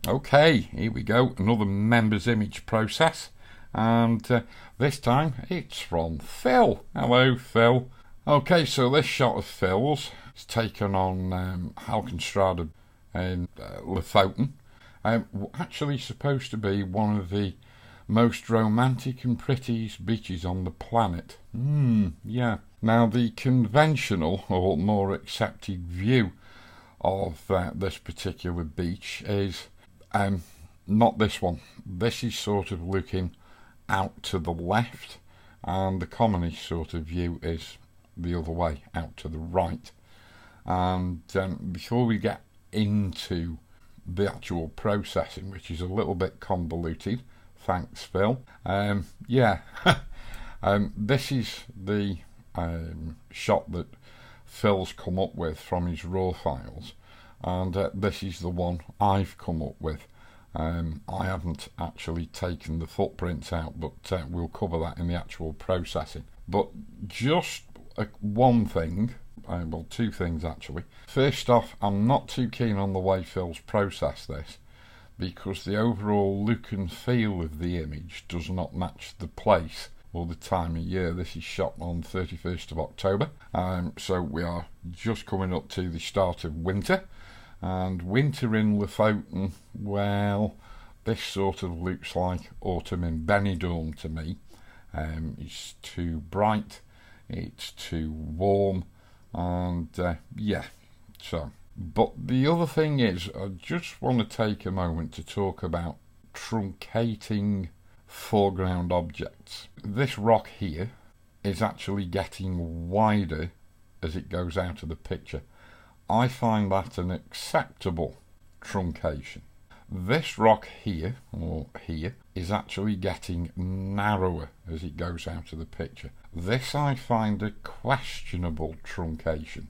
Okay, here we go, another members image process, and this time it's from Phil. Hello Phil. Okay, so this shot of Phil's is taken on Halkenstrade in Lofoten. Actually supposed to be one of the most romantic and prettiest beaches on the planet. Yeah. Now the conventional or more accepted view of this particular beach is not this one. This is sort of looking out to the left, and the commonest sort of view is the other way, out to the right. And before we get into the actual processing, which is a little bit convoluted, thanks Phil, this is the shot that Phil's come up with from his raw files, and this is the one I've come up with. I haven't actually taken the footprints out, but we'll cover that in the actual processing. But just one thing, well, two things actually. First off, I'm not too keen on the way Phil's processed this, because the overall look and feel of the image does not match the place or the time of year. This is shot on 31st of October, so we are just coming up to the start of winter, and winter in Lofoten, well, this sort of looks like autumn in Benidorm to me. It's too bright, it's too warm, and so. But the other thing is, I just want to take a moment to talk about truncating foreground objects. This rock here is actually getting wider as it goes out of the picture. I find that an acceptable truncation. This rock here, or here, is actually getting narrower as it goes out of the picture. This I find a questionable truncation.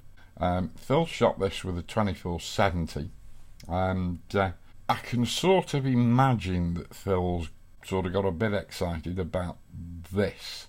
Phil shot this with a 2470, and I can sort of imagine that Phil's sort of got a bit excited about this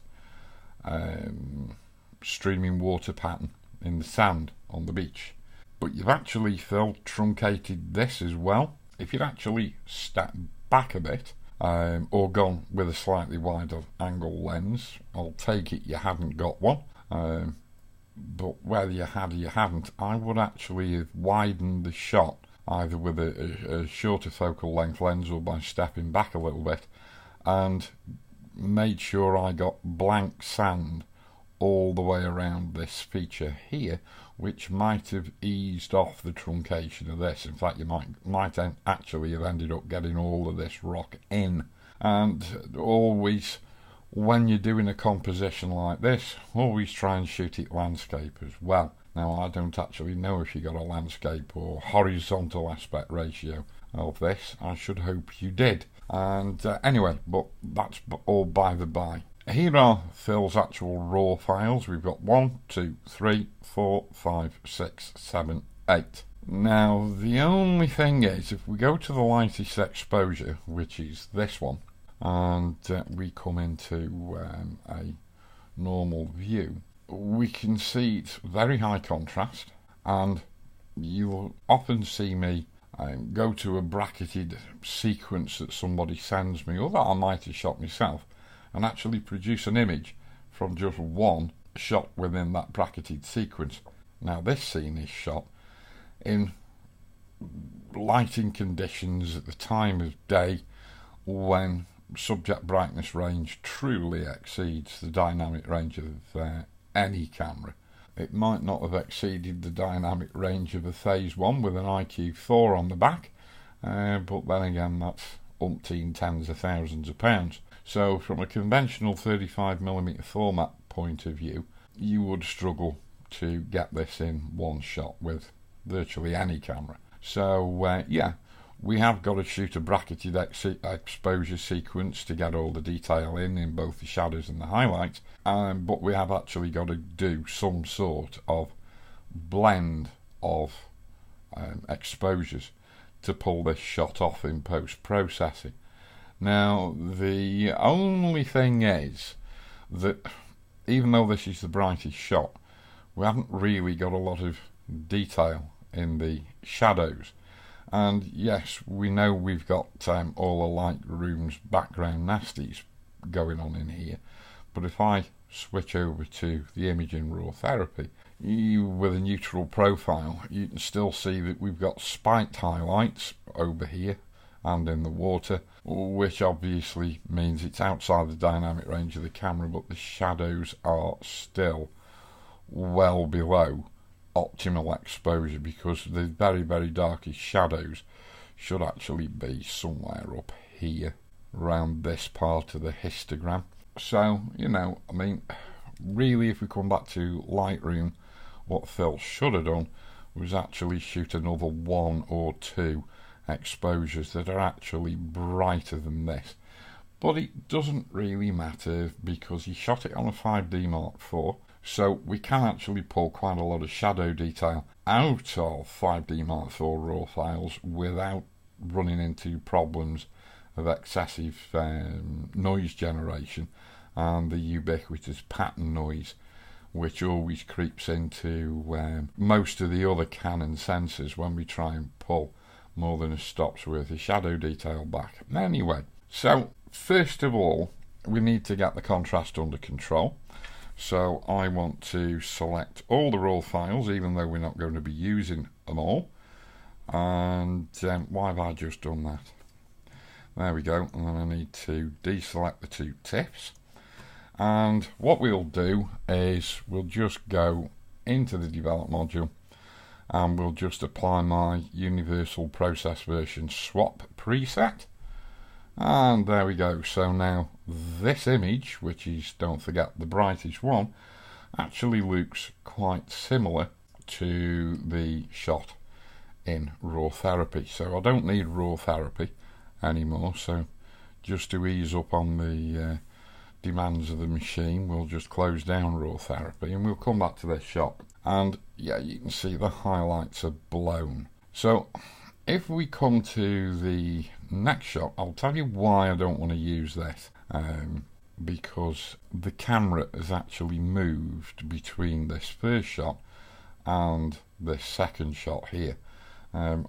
streaming water pattern in the sand on the beach. But you've actually, Phil, truncated this as well. If you'd actually stepped back a bit, or gone with a slightly wider angle lens, I'll take it you haven't got one. But whether you had or you hadn't, I would actually have widened the shot either with a shorter focal length lens or by stepping back a little bit, and made sure I got blank sand all the way around this feature here, which might have eased off the truncation of this. In fact, you might actually have ended up getting all of this rock in. And always, when you're doing a composition like this, always try and shoot it landscape as well. Now, I don't actually know if you got a landscape or horizontal aspect ratio of this. I should hope you did. And anyway, but that's all by the by. Here are Phil's actual raw files. We've got 1, 2, 3, 4, 5, 6, 7, 8. Now, the only thing is, if we go to the lightest exposure, which is this one, and we come into a normal view, we can see it's very high contrast, and you'll often see me go to a bracketed sequence that somebody sends me, or that I might have shot myself, and actually produce an image from just one shot within that bracketed sequence. Now this scene is shot in lighting conditions at the time of day when subject brightness range truly exceeds the dynamic range of any camera. It might not have exceeded the dynamic range of a Phase 1 with an IQ4 on the back, but then again that's umpteen tens of thousands of pounds. So from a conventional 35mm format point of view, you would struggle to get this in one shot with virtually any camera. So we have got to shoot a bracketed exposure sequence to get all the detail in both the shadows and the highlights, but we have actually got to do some sort of blend of exposures to pull this shot off in post-processing. Now, the only thing is that even though this is the brightest shot, we haven't really got a lot of detail in the shadows. And yes, we know we've got all the Lightroom's background nasties going on in here, but if I switch over to the image in raw therapy, with a neutral profile, you can still see that we've got spiked highlights over here and in the water, which obviously means it's outside the dynamic range of the camera, but the shadows are still well below optimal exposure, because the very, very darkest shadows should actually be somewhere up here around this part of the histogram. So, you know, I mean, really, if we come back to Lightroom, what Phil should have done was actually shoot another 1 or 2 exposures that are actually brighter than this. But it doesn't really matter, because he shot it on a 5D Mark IV, so we can actually pull quite a lot of shadow detail out of 5D Mark IV raw files without running into problems of excessive noise generation and the ubiquitous pattern noise, which always creeps into most of the other Canon sensors when we try and pull more than a stop's worth of shadow detail back. Anyway, so first of all, we need to get the contrast under control. So I want to select all the raw files, even though we're not going to be using them all. And why have I just done that? There we go. And then I need to deselect the 2 tips. And what we'll do is we'll just go into the develop module and we'll just apply my universal process version swap preset. And there we go. So now this image, which is, don't forget, the brightest one, actually looks quite similar to the shot in raw therapy. So I don't need raw therapy anymore. So just to ease up on the demands of the machine, we'll just close down raw therapy and we'll come back to this shot. And yeah, you can see the highlights are blown. So if we come to the next shot, I'll tell you why I don't want to use this, because the camera has actually moved between this first shot and this second shot here.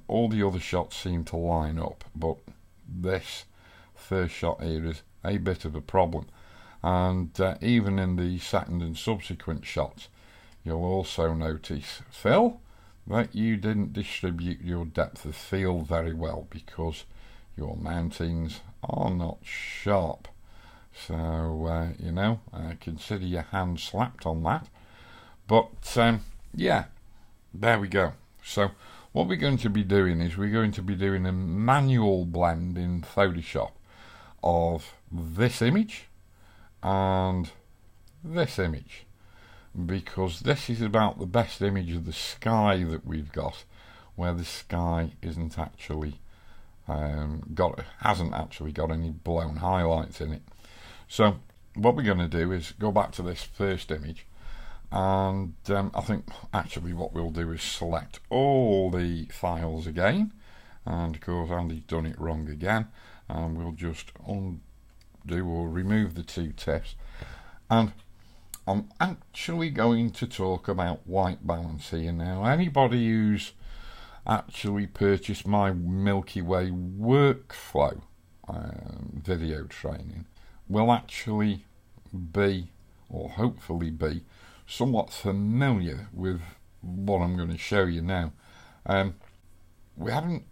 All the other shots seem to line up, but this first shot here is a bit of a problem. And even in the second and subsequent shots, you'll also notice, Phil, that you didn't distribute your depth of field very well, because your mountings are not sharp. So you know, consider your hand slapped on that. But yeah, there we go. So what we're going to be doing is we're going to be doing a manual blend in Photoshop of this image and this image, because this is about the best image of the sky that we've got, where the sky isn't actually hasn't actually got any blown highlights in it. So what we're going to do is go back to this first image, and I think actually what we'll do is select all the files again, and of course Andy's done it wrong again, and we'll just undo or remove the 2 tips. And I'm actually going to talk about white balance here now. Anybody who's actually purchased my Milky Way workflow video training will actually be, or hopefully be, somewhat familiar with what I'm going to show you now. We haven't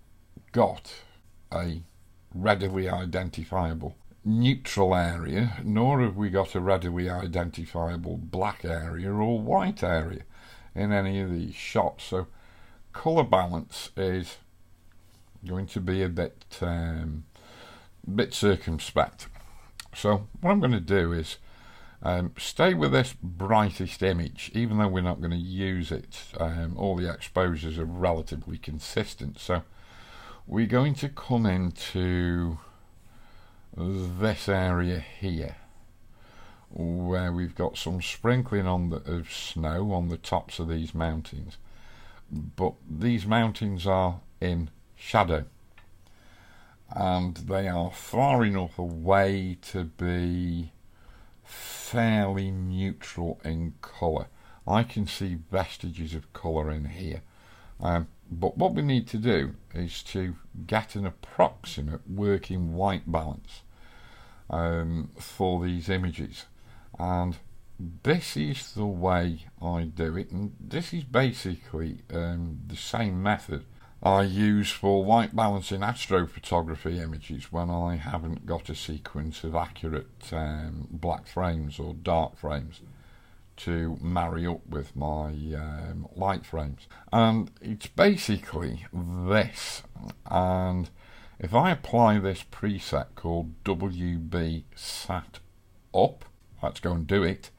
got a readily identifiable neutral area, nor have we got a readily identifiable black area or white area in any of these shots. So colour balance is going to be a bit circumspect. So what I'm going to do is stay with this brightest image, even though we're not going to use it. All the exposures are relatively consistent, so we're going to come into this area here, where we've got some sprinkling of snow on the tops of these mountains, but these mountains are in shadow and they are far enough away to be fairly neutral in colour. I can see vestiges of colour in here, But what we need to do is to get an approximate working white balance for these images, and this is the way I do it, and this is basically the same method I use for white balance in astrophotography images when I haven't got a sequence of accurate black frames or dark frames to marry up with my light frames. And it's basically this, and if I apply this preset called WB Sat Up, let's go and do it.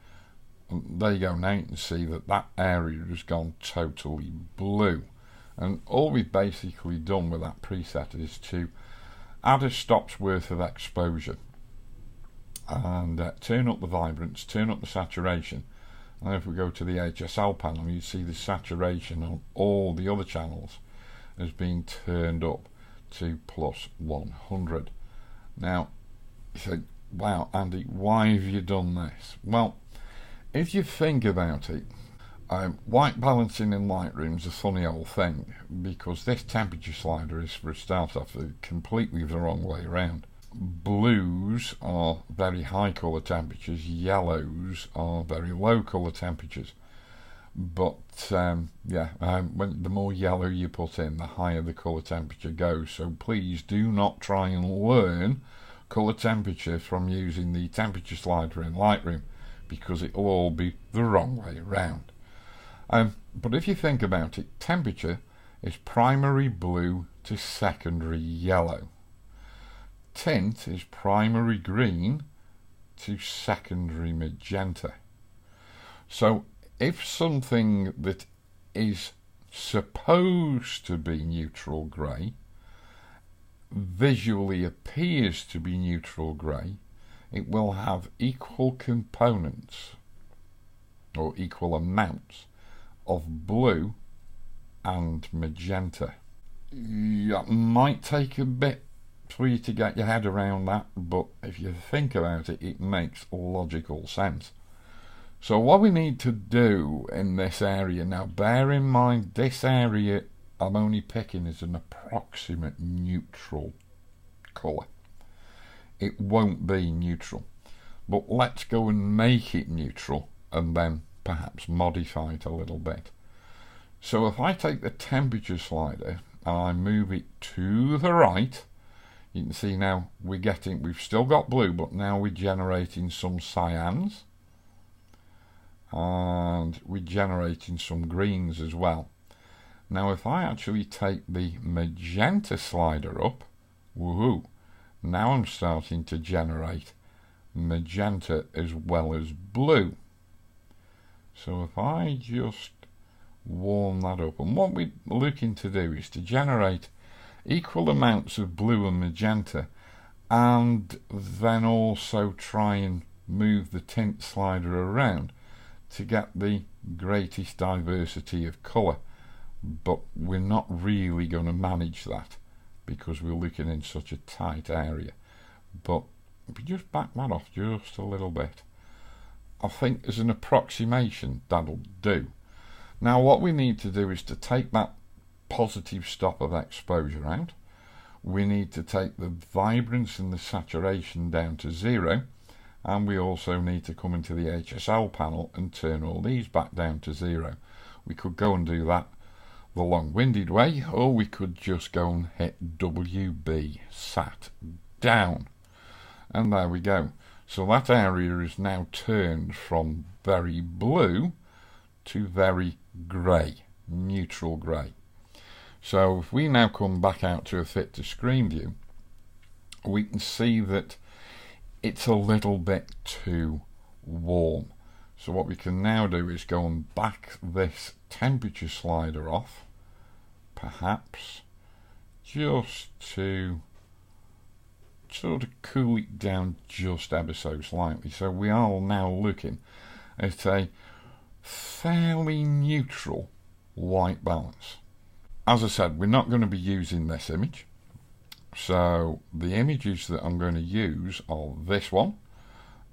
And there you go. Now you can see that that area has gone totally blue, and all we've basically done with that preset is to add a stop's worth of exposure and turn up the vibrance, turn up the saturation. And if we go to the HSL panel, you see the saturation on all the other channels has been turned up to plus 100. Now, you think, wow, Andy, why have you done this? Well, if you think about it, white balancing in Lightroom is a funny old thing, because this temperature slider is, for a start off, completely the wrong way around. Blues are very high colour temperatures, yellows are very low colour temperatures. But when the more yellow you put in, the higher the colour temperature goes. So please do not try and learn colour temperature from using the temperature slider in Lightroom, because it will all be the wrong way around. But if you think about it, temperature is primary blue to secondary yellow. Tint is primary green to secondary magenta. So if something that is supposed to be neutral grey visually appears to be neutral grey, it will have equal components or equal amounts of blue and magenta. It might take a bit for you to get your head around that, but if you think about it, it makes logical sense. So what we need to do in this area, now bear in mind this area I'm only picking as an approximate neutral colour. It won't be neutral, but let's go and make it neutral and then perhaps modify it a little bit. So if I take the temperature slider and I move it to the right, you can see now we've still got blue, but now we're generating some cyans and we're generating some greens as well. Now if I actually take the magenta slider up, woohoo, now I'm starting to generate magenta as well as blue. So if I just warm that up, and what we're looking to do is to generate equal amounts of blue and magenta, and then also try and move the tint slider around to get the greatest diversity of colour. But we're not really going to manage that because we're looking in such a tight area. But if you just back that off just a little bit, I think as an approximation that'll do. Now what we need to do is to take that positive stop of exposure out. We need to take the vibrance and the saturation down to 0, and we also need to come into the HSL panel and turn all these back down to 0. We could go and do that the long-winded way, or we could just go and hit WB Sat Down, and there we go. So that area is now turned from very blue to very grey, neutral grey. So if we now come back out to a fit to screen view, we can see that it's a little bit too warm. So what we can now do is go and back this temperature slider off, perhaps just to sort of cool it down just ever so slightly. So we are now looking at a fairly neutral white balance. As I said, we're not going to be using this image, so the images that I'm going to use are this one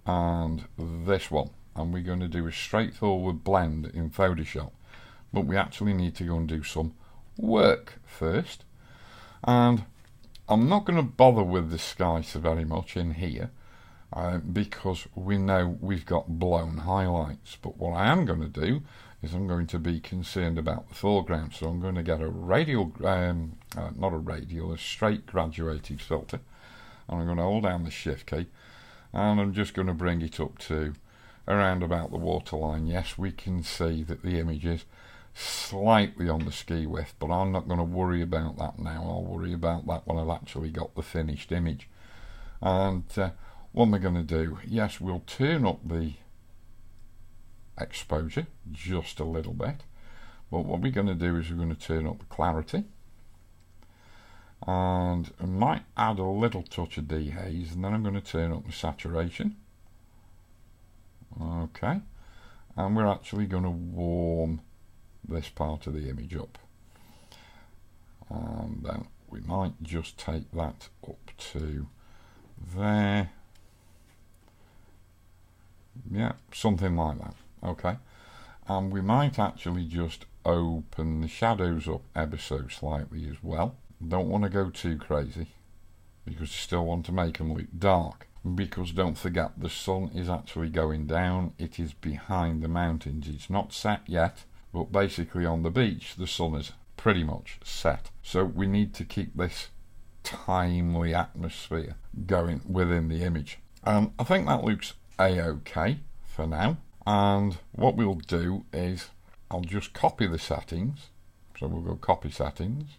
and this one, and we're going to do a straightforward blend in Photoshop, but we actually need to go and do some work first, and I'm not going to bother with the sky so very much in here because we know we've got blown highlights. But what I am going to do is I'm going to be concerned about the foreground, so I'm going to get a radial, not a radial, a straight graduated filter, and I'm going to hold down the shift key, and I'm just going to bring it up to around about the waterline. Yes, we can see that the image is slightly on the ski width, but I'm not going to worry about that now. I'll worry about that when I've actually got the finished image. And what we're going to do, yes, we'll turn up the exposure just a little bit, but what we're going to do is we're going to turn up the clarity, and I might add a little touch of dehaze, and then I'm going to turn up the saturation. Okay, and we're actually going to warm this part of the image up, and then we might just take that up to there. Yeah, something like that. Okay, and we might actually just open the shadows up ever so slightly as well. Don't want to go too crazy because you still want to make them look dark, because don't forget the sun is actually going down. It is behind the mountains. It's not set yet, but basically on the beach the sun is pretty much set, so we need to keep this timely atmosphere going within the image. I think that looks a-okay for now, and what we'll do is I'll just copy the settings. So we'll go copy settings,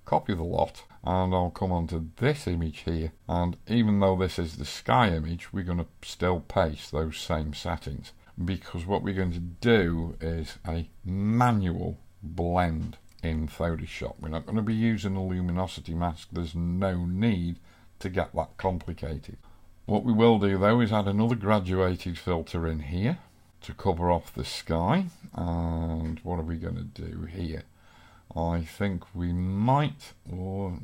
copy the lot, and I'll come onto this image here, and even though this is the sky image, we're going to still paste those same settings, because what we're going to do is a manual blend in Photoshop. We're not going to be using a luminosity mask. There's no need to get that complicated. What we will do though is add another graduated filter in here to cover off the sky. And what are we going to do here? I think we might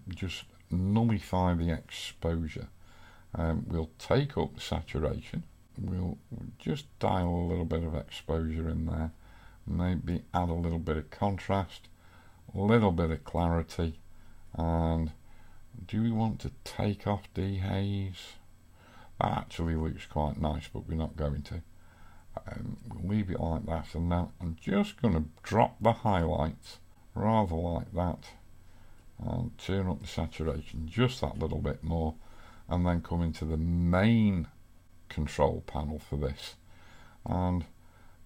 just nullify the exposure. We'll take up the saturation. We'll just dial a little bit of exposure in there. Maybe add a little bit of contrast, a little bit of clarity, and do we want to take off dehaze? That actually looks quite nice, but we're not going to. We'll leave it like that, and now I'm just going to drop the highlights rather like that and turn up the saturation just that little bit more, and then come into the main control panel for this, and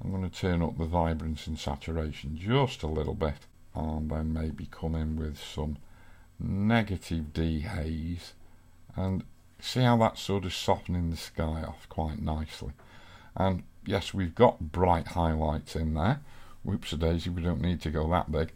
I'm going to turn up the vibrance and saturation just a little bit, and then maybe come in with some negative dehaze, and see how that's sort of softening the sky off quite nicely. And yes, we've got bright highlights in there. Whoops-a-daisy, we don't need to go that big,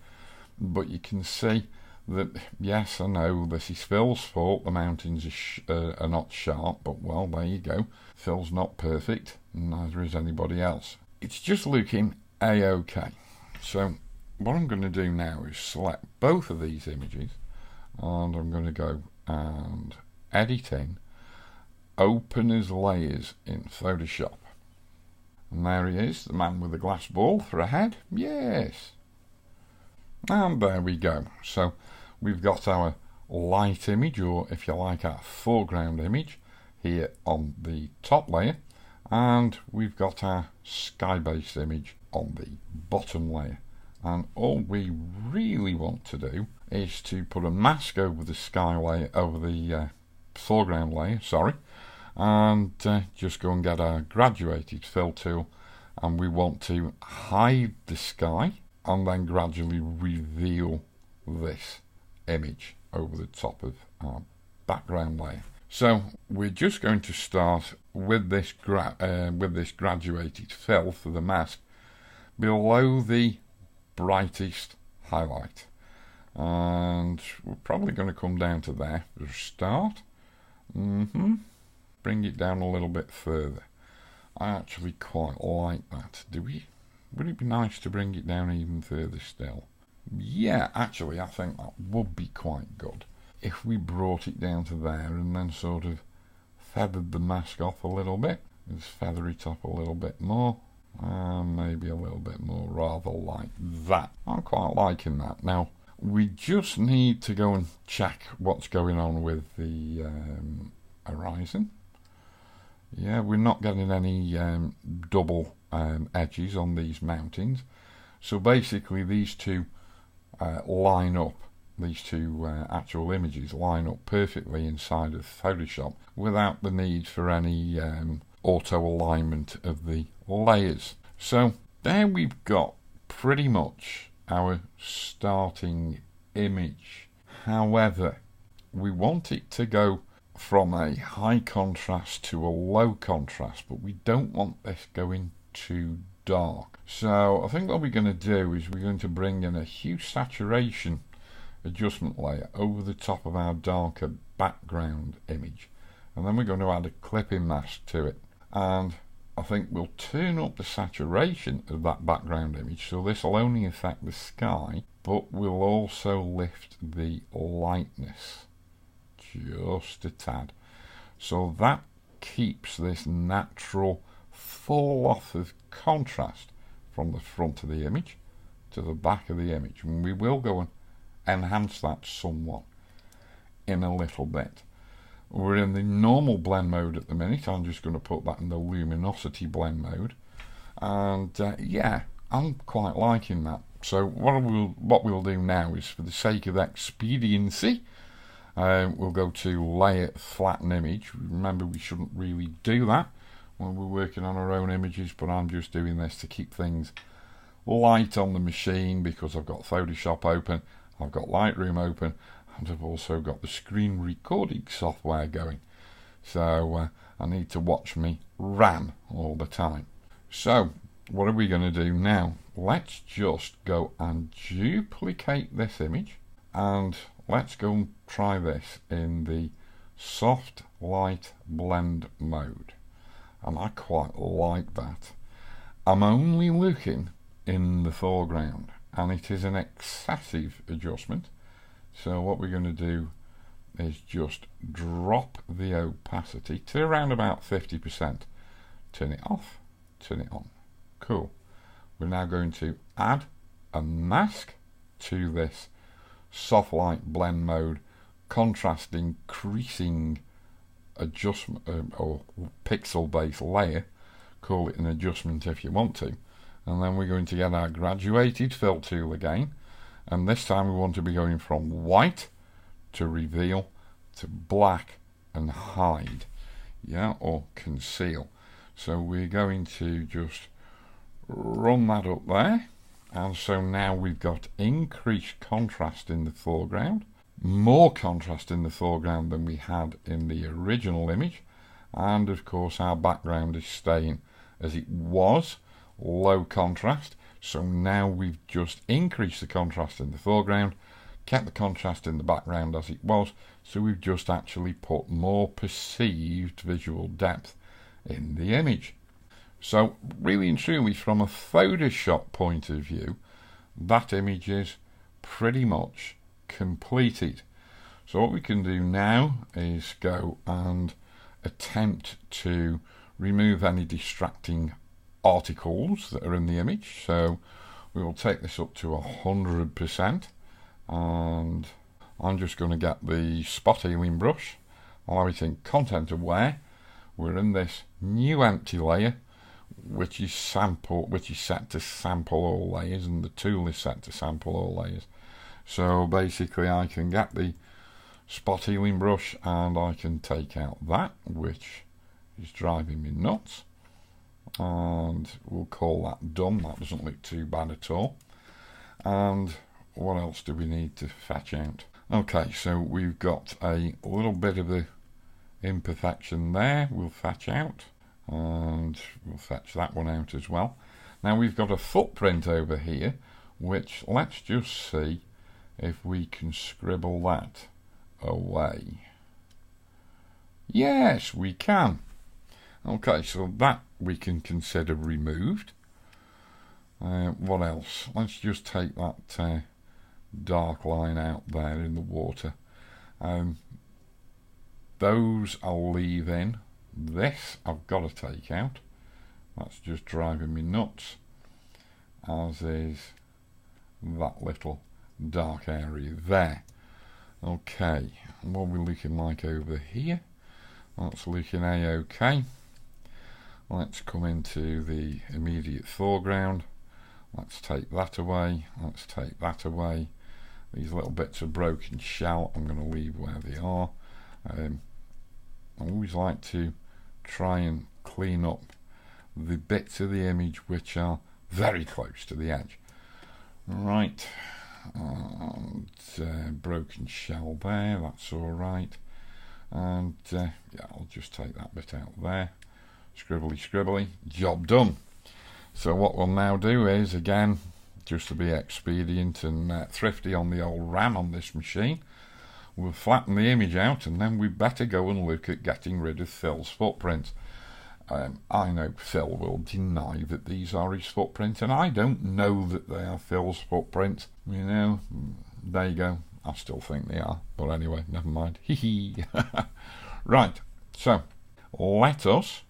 but you can see that, yes, I know this is Phil's fault, the mountains are not sharp, but well, there you go. Phil's not perfect, neither is anybody else. It's just looking a-okay. So what I'm going to do now is select both of these images, and I'm going to go and edit in, open as layers in Photoshop. And there he is, the man with the glass ball for a head. Yes. And there we go. So we've got our light image, or if you like, our foreground image here on the top layer, and we've got our sky-based image on the bottom layer. And all we really want to do is to put a mask over the sky layer, over the foreground layer, sorry, and just go and get our graduated fill tool, and we want to hide the sky and then gradually reveal this image over the top of our background layer. So we're just going to start with this graduated fill for the mask below the brightest highlight, and we're probably going to come down to there for a start. Bring it down a little bit further. I actually quite like that. Would it be nice to bring it down even further still? Yeah, actually I think that would be quite good if we brought it down to there and then sort of feathered the mask off a little bit. Just feather it up a little bit more, and maybe a little bit more, rather like that. I'm quite liking that. Now we just need to go and check what's going on with the horizon. Yeah, we're not getting any double edges on these mountains. So basically these two line up, these two actual images line up perfectly inside of Photoshop without the need for any auto alignment of the layers. So there we've got pretty much our starting image. However, we want it to go from a high contrast to a low contrast, but we don't want this going too dark. So I think what we're going to do is we're going to bring in a hue saturation adjustment layer over the top of our darker background image, and then we're going to add a clipping mask to it, and I think we'll turn up the saturation of that background image, so this will only affect the sky, but we'll also lift the lightness just a tad, so that keeps this natural fall off of contrast from the front of the image to the back of the image, and we will go and enhance that somewhat in a little bit. We're in the normal blend mode at the minute. I'm just going to put that in the luminosity blend mode, and yeah, I'm quite liking that. So what we'll do now is, for the sake of expediency, we'll go to layer flatten image. Remember, we shouldn't really do that when we're working on our own images, but I'm just doing this to keep things light on the machine because I've got Photoshop open, I've got Lightroom open, and I've also got the screen recording software going. So I need to watch me RAM all the time. So what are we going to do now? Let's just go and duplicate this image, and let's go and try this in the soft light blend mode. And I quite like that. I'm only looking in the foreground, and it is an excessive adjustment. So what we're going to do is just drop the opacity to around about 50%. Turn it off, turn it on. Cool. We're now going to add a mask to this soft light blend mode, contrast increasing adjustment or pixel based layer. Call it an adjustment if you want to. And then we're going to get our graduated fill tool again, and this time we want to be going from white to reveal to black and hide, yeah, or conceal. So we're going to just run that up there, and so now we've got increased contrast in the foreground, more contrast in the foreground than we had in the original image, and of course our background is staying as it was, low contrast. So now we've just increased the contrast in the foreground, kept the contrast in the background as it was, so we've just actually put more perceived visual depth in the image. So really and truly, from a Photoshop point of view, that image is pretty much completed. So what we can do now is go and attempt to remove any distracting articles that are in the image. So we will take this up to 100%, and I'm just going to get the spot healing brush, allow it in content aware. We're in this new empty layer, which is set to sample all layers, and the tool is set to sample all layers. So basically I can get the spot healing brush and I can take out that which is driving me nuts, and we'll call that done. That doesn't look too bad at all. And what else do we need to fetch out? Okay, so we've got a little bit of the imperfection there we'll fetch out, and we'll fetch that one out as well. Now we've got a footprint over here, which let's just see if we can scribble that away. Yes, we can. Okay, so that we can consider removed. What else? Let's just take that dark line out there in the water. Those I'll leave in. This I've got to take out. That's just driving me nuts, as is that little dark area there. Okay, what are we looking like over here? That's looking a-okay. Let's come into the immediate foreground. Let's take that away. Let's take that away. These little bits of broken shell I'm going to leave where they are. I always like to try and clean up the bits of the image which are very close to the edge. Right, and broken shell there, that's alright. And yeah, I'll just take that bit out there. Scribbly scribbly, job done. So what we'll now do is, again, just to be expedient and thrifty on the old RAM on this machine, we'll flatten the image out, and then we better go and look at getting rid of Phil's footprint. I know Phil will deny that these are his footprint, and I don't know that they are Phil's footprint. You know, there you go. I still think they are, but anyway, never mind. Hee. Right, so let us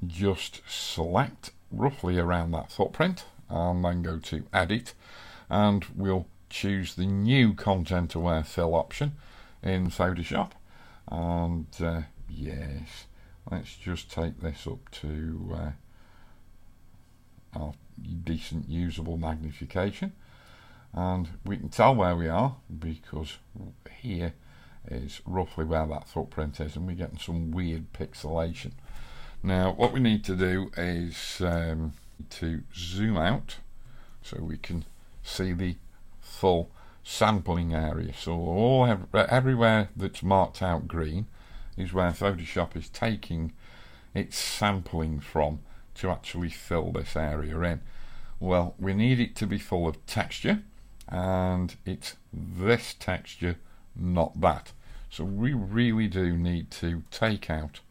just select roughly around that footprint and then go to edit, and we'll choose the new content aware fill option in Photoshop. And yes, let's just take this up to our decent usable magnification, and we can tell where we are because here is roughly where that footprint is, and we're getting some weird pixelation. Now what we need to do is to zoom out so we can see the full sampling area. So everywhere that's marked out green is where Photoshop is taking its sampling from to actually fill this area in. Well, we need it to be full of texture, and it's this texture, not that. So we really do need to take out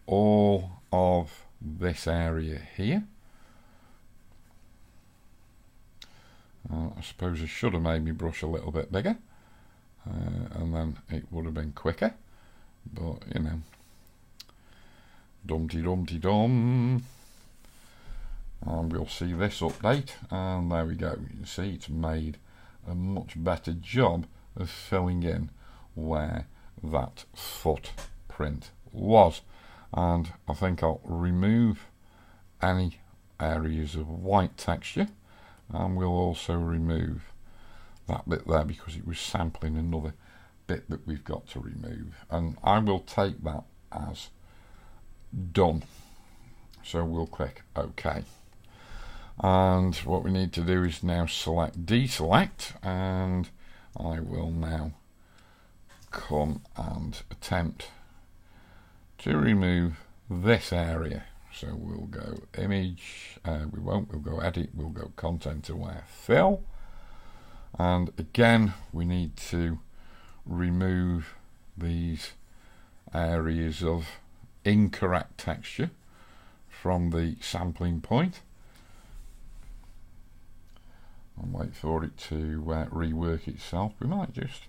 all of this area here. I suppose I should have made my brush a little bit bigger, and then it would have been quicker, but you know, dum-de-dum-de-dum. And we'll see this update, and there we go. You can see it's made a much better job of filling in where that footprint was. And I think I'll remove any areas of white texture, and we'll also remove that bit there because it was sampling another bit that we've got to remove, and I will take that as done. So we'll click OK, and what we need to do is now select deselect, and I will now come and attempt to remove this area. So we'll go image, we'll go edit, we'll go content aware fill, and again we need to remove these areas of incorrect texture from the sampling point, and wait for it to rework itself. We might just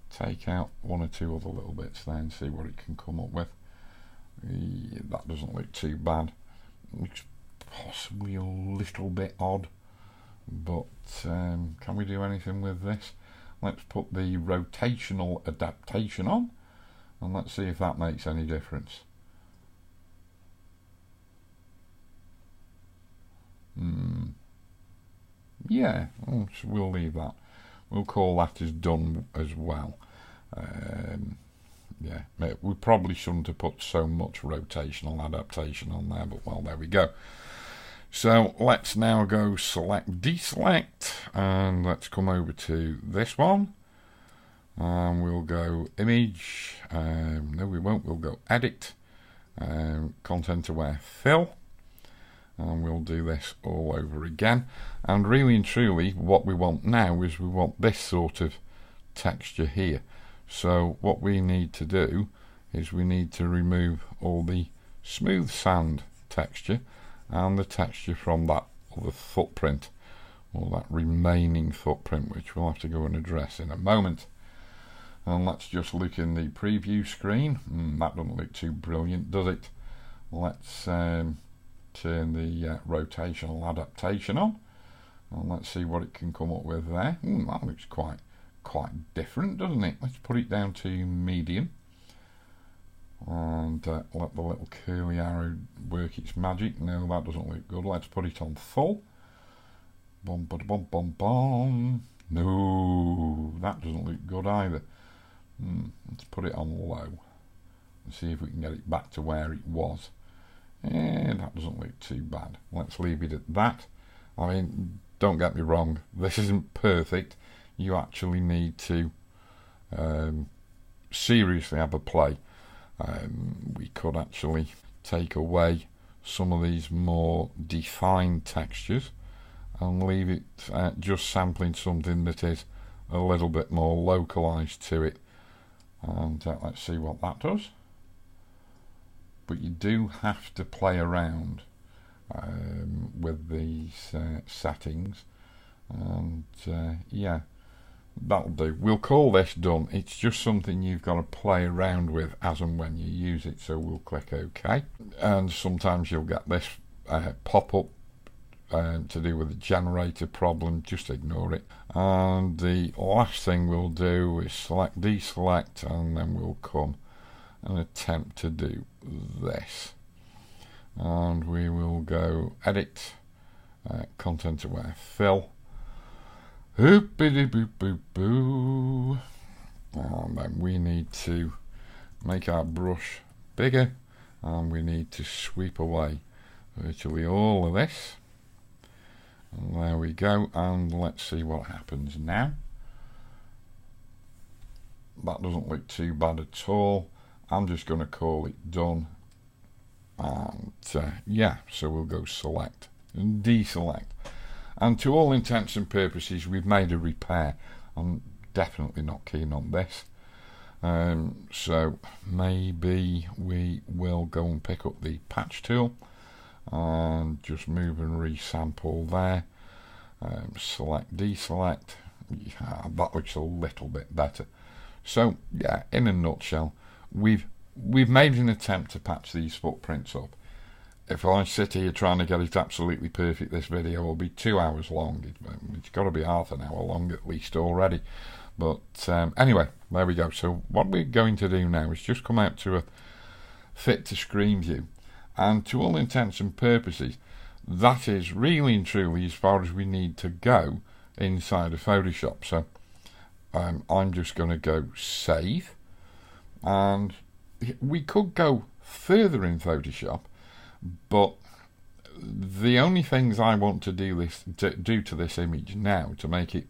take out one or two other little bits there and see what it can come up with. That doesn't look too bad. Looks possibly a little bit odd, but can we do anything with this? Let's put the rotational adaptation on, and let's see if that makes any difference. Yeah, so we'll leave that. We'll call that as done as well. Yeah, we probably shouldn't have put so much rotational adaptation on there, but well, there we go. So let's now go select deselect, and let's come over to this one, and we'll go image, no we won't, we'll go edit, content aware fill, and we'll do this all over again. And really and truly what we want now is we want this sort of texture here. So what we need to do is we need to remove all the smooth sand texture and the texture from that other footprint, or that remaining footprint, which we'll have to go and address in a moment. And let's just look in the preview screen. That doesn't look too brilliant, does it? Let's turn the rotational adaptation on, And let's see what it can come up with there. That looks quite different, doesn't it? Let's put it down to medium. And let the little curly arrow work its magic. No, that doesn't look good. Let's put it on full. Bum, bum, bum, bum, bum. No, that doesn't look good either. Let's put it on low and see if we can get it back to where it was. That doesn't look too bad. Let's leave it at that. I mean, don't get me wrong, this isn't perfect. You actually need to seriously have a play. We could actually take away some of these more defined textures and leave it just sampling something that is a little bit more localized to it. And let's see what that does. But you do have to play around with these settings, and yeah, that'll do. We'll call this done. It's just something you've got to play around with as and when you use it, so we'll click OK. And sometimes you'll get this pop-up to do with the generator problem. Just ignore it. And the last thing we'll do is select, deselect, and then we'll come and attempt to do this. And we will go edit, content aware fill. Hoopity boop boop boo. And then we need to make our brush bigger, and we need to sweep away virtually all of this. And there we go, and let's see what happens now. That doesn't look too bad at all. I'm just going to call it done. And yeah, so we'll go select and deselect. And to all intents and purposes, we've made a repair. I'm definitely not keen on this. So maybe we will go and pick up the patch tool and just move and resample there. Select, deselect. Yeah, that looks a little bit better. So yeah, in a nutshell, we've made an attempt to patch these footprints up. If I sit here trying to get it absolutely perfect, this video will be 2 hours long. It's got to be half an hour long at least already. But anyway, there we go. So what we're going to do now is just come out to a fit to screen view, and to all intents and purposes, that is really and truly as far as we need to go inside of Photoshop. So I'm just going to go save, and we could go further in Photoshop, but the only things I want to do to this image now to make it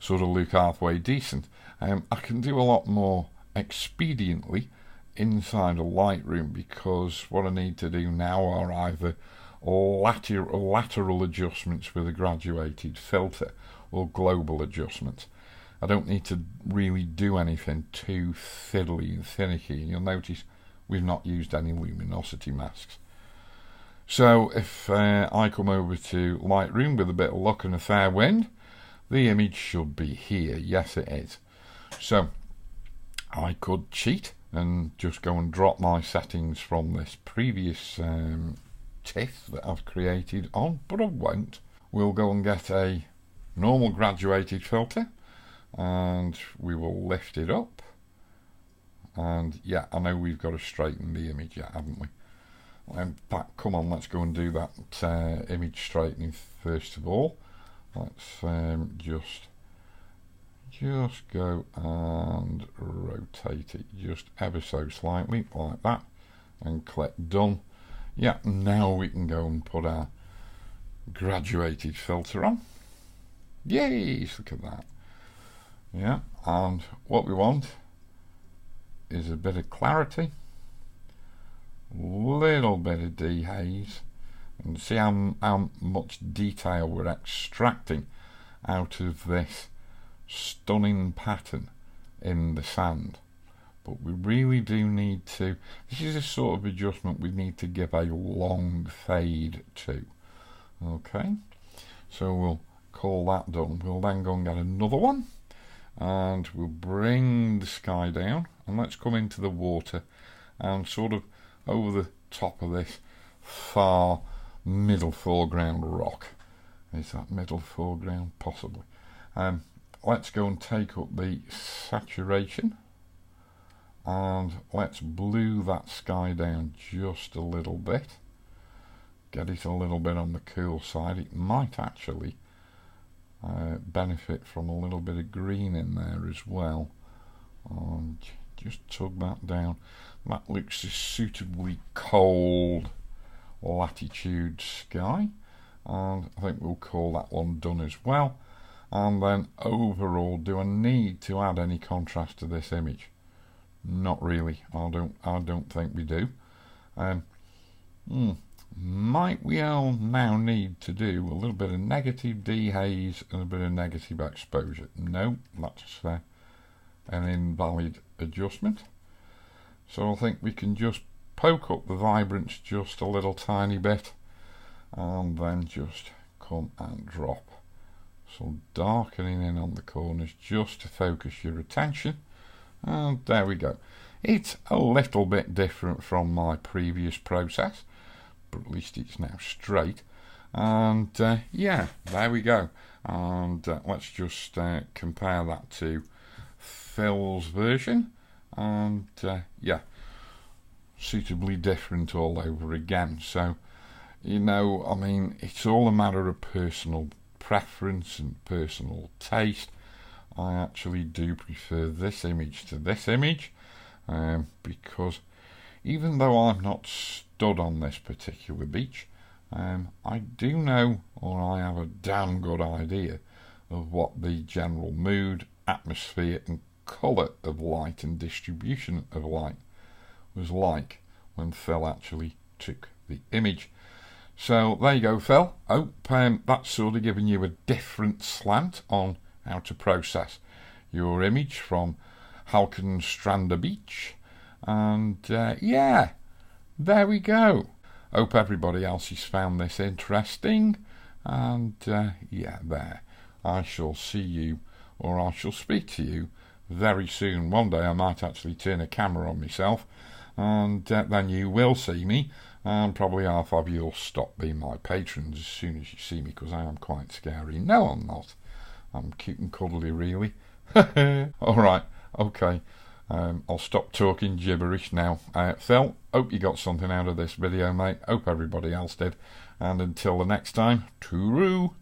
sort of look halfway decent, I can do a lot more expediently inside of Lightroom, because what I need to do now are either lateral adjustments with a graduated filter or global adjustments. I don't need to really do anything too fiddly and finicky. You'll notice we've not used any luminosity masks. So if I come over to Lightroom with a bit of luck and a fair wind, the image should be here. Yes, it is. So I could cheat and just go and drop my settings from this previous TIFF that I've created on, but I won't. We'll go and get a normal graduated filter, and we will lift it up. And yeah, I know we've got to straighten the image yet, haven't we? In fact, come on, let's go and do that image straightening first of all. Let's just go and rotate it just ever so slightly like that, and click done. Yeah, now we can go and put our graduated filter on. Yay, look at that. Yeah, and what we want is a bit of clarity, little bit of dehaze, and see how much detail we're extracting out of this stunning pattern in the sand. But we really do need to, this is a sort of adjustment we need to give a long fade to. Okay, so we'll call that done. We'll then go and get another one, and we'll bring the sky down, and let's come into the water and sort of over the top of this far middle foreground rock. Is that middle foreground? Possibly. Let's go and take up the saturation, and let's blue that sky down just a little bit. Get it a little bit on the cool side. It might actually benefit from a little bit of green in there as well. And just tug that down. That looks a suitably cold latitude sky, and I think we'll call that one done as well. And then overall, do I need to add any contrast to this image? Not really. I don't think we do. Might we all now need to do a little bit of negative dehaze and a bit of negative exposure? No, that's an invalid adjustment. So I think we can just poke up the vibrance just a little tiny bit, and then just come and drop some darkening in on the corners just to focus your attention. And there we go. It's a little bit different from my previous process, but at least it's now straight. And yeah, there we go. And let's just compare that to Phil's version, and yeah, suitably different all over again. So, you know, I mean, it's all a matter of personal preference and personal taste. I actually do prefer this image to this image, because even though I'm not stood on this particular beach, I do know, or I have a damn good idea of what the general mood, atmosphere and colour of light and distribution of light was like when Phil actually took the image. So there you go, Phil. Hope that's sort of given you a different slant on how to process your image from Halkenstranda Beach. And yeah, there we go. Hope everybody else has found this interesting. And yeah, there. I shall see you, or I shall speak to you very soon. One day I might actually turn a camera on myself, and then you will see me, and probably half of you will stop being my patrons as soon as you see me, because I am quite scary. No, I'm not. I'm cute and cuddly, really. Alright, okay. I'll stop talking gibberish now. Phil, hope you got something out of this video, mate. Hope everybody else did. And until the next time, tooroo!